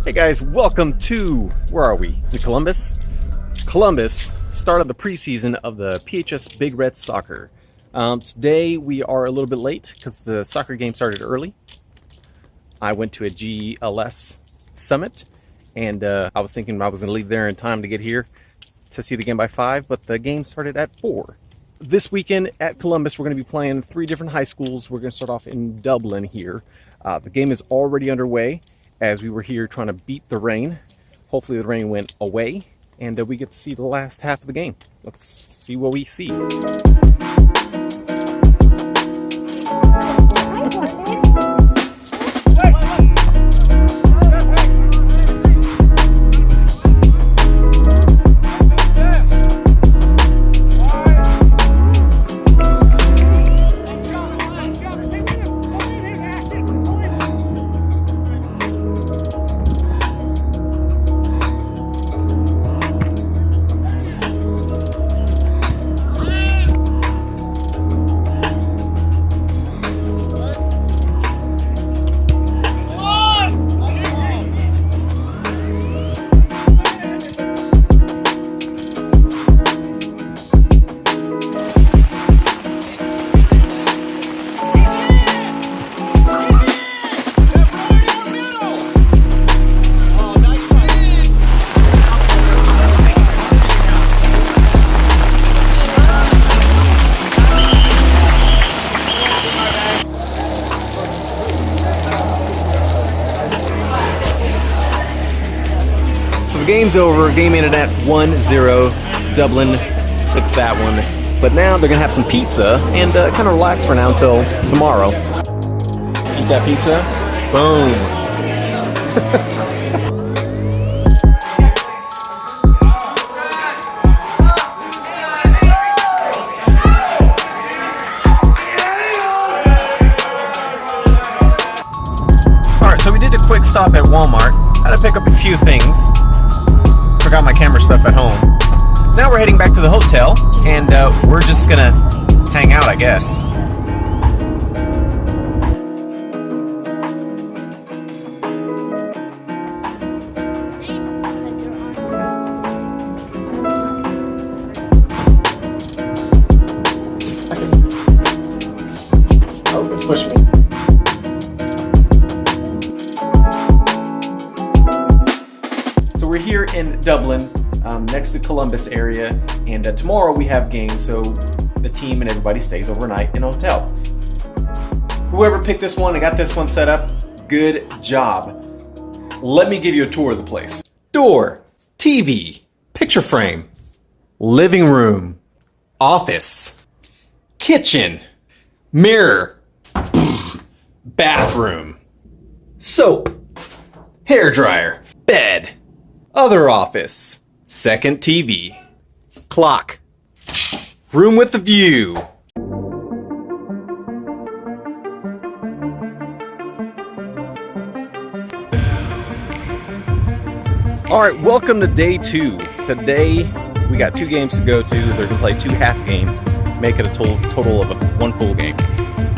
Hey guys, welcome to, where are we? In Columbus? Columbus, start of the preseason of the PHS Big Red soccer. Today we are a little bit late because the soccer game started early. I went to a GLS summit and I was thinking I was going to leave there in time to get here to see the game by 5, but the game started at 4. This weekend at Columbus we're going to be playing 3 different high schools. We're going to start off in Dublin here. The game is already underway, as we were here trying to beat the rain. Hopefully the rain went away and we get to see the last half of the game. Let's see what we see. The game's over. Game ended at 1-0. Dublin took that one. But now they're going to have some pizza and kind of relax for now until tomorrow. Eat that pizza. Boom. Alright, so we did a quick stop at Walmart. Had to pick up a few things. Forgot my camera stuff at home. Now we're heading back to the hotel, and we're just gonna hang out, I guess. Oh, it's pushing me. So we're here in Dublin, next to Columbus area, and tomorrow we have games, so the team and everybody stays overnight in a hotel. Whoever picked this one and got this one set up, good job. Let me give you a tour of the place. Door, TV, picture frame, living room, office, kitchen, mirror, bathroom, soap, hairdryer, bed, other office, second TV, clock, room with a view. Alright, welcome to day 2. Today we got 2 games to go to. They're going to play 2 half games, make it a total of 1 full game.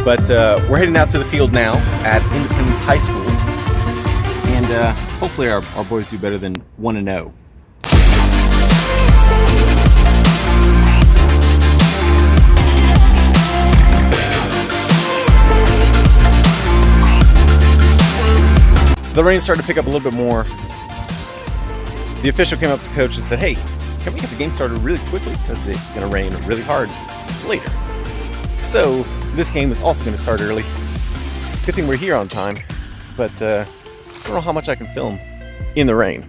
But we're heading out to the field now at Independence High School. And hopefully our boys do better than 1-0. So the rain started to pick up a little bit more. The official came up to coach and said, hey, can we get the game started really quickly because it's going to rain really hard later. So this game is also going to start early. Good thing we're here on time, but I don't know how much I can film in the rain.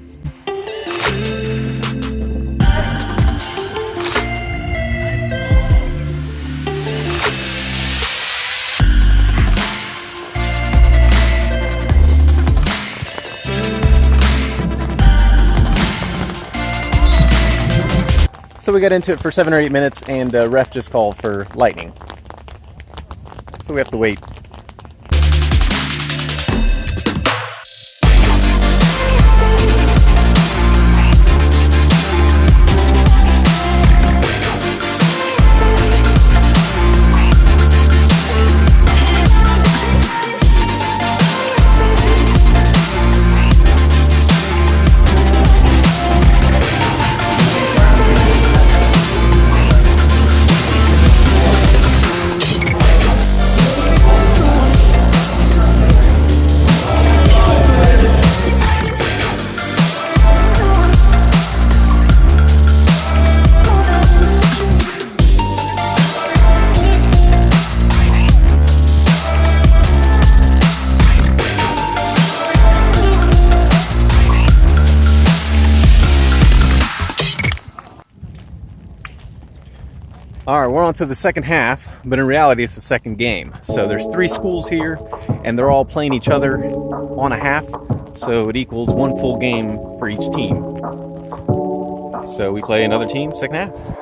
So we got into it for 7 or 8 minutes, and ref just called for lightning. So we have to wait. All right, we're on to the second half, but in reality, it's the second game. So there's 3 schools here, and they're all playing each other on a half, so it equals 1 full game for each team. So we play another team, second half.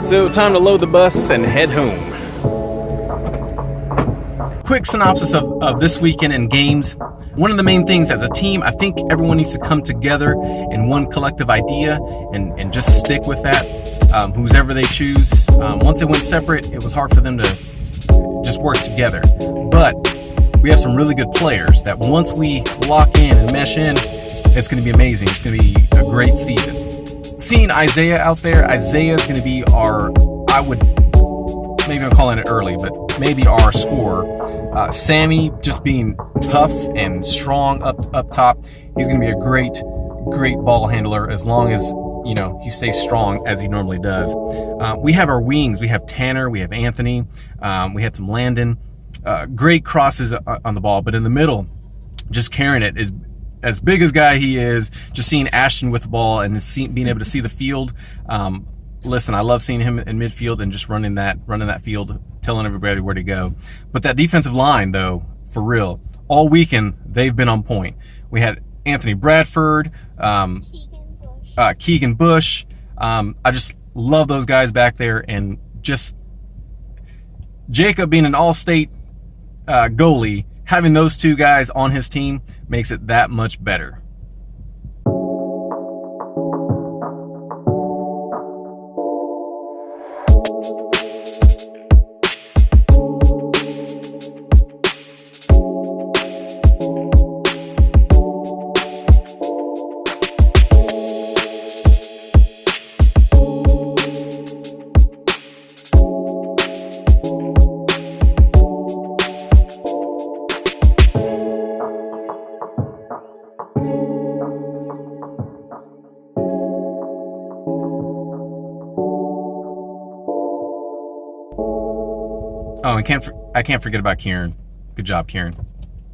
So time to load the bus and head home. Quick synopsis of this weekend in games. One of the main things as a team, I think everyone needs to come together in one collective idea and just stick with that, whoever they choose. Once they went separate, it was hard for them to just work together. But we have some really good players that once we lock in and mesh in, it's going to be amazing. It's going to be a great season. Seeing Isaiah out there, Isaiah is going to be maybe I'm calling it early, but maybe our scorer. Sammy just being tough and strong up top. He's going to be a great ball handler as long as, he stays strong as he normally does. We have our wings. We have Tanner. We have Anthony. We had some Landon. Great crosses on the ball, but in the middle, just carrying it is as big as guy he is. Just seeing Ashton with the ball and being able to see the field. Listen, I love seeing him in midfield and just running that field, telling everybody where to go. But that defensive line, though, for real, all weekend they've been on point. We had Anthony Bradford, Keegan Bush. I just love those guys back there, and just Jacob being an all-state goalie, having those two guys on his team makes it that much better. Oh, and I can't forget about Kieran. Good job, Kieran.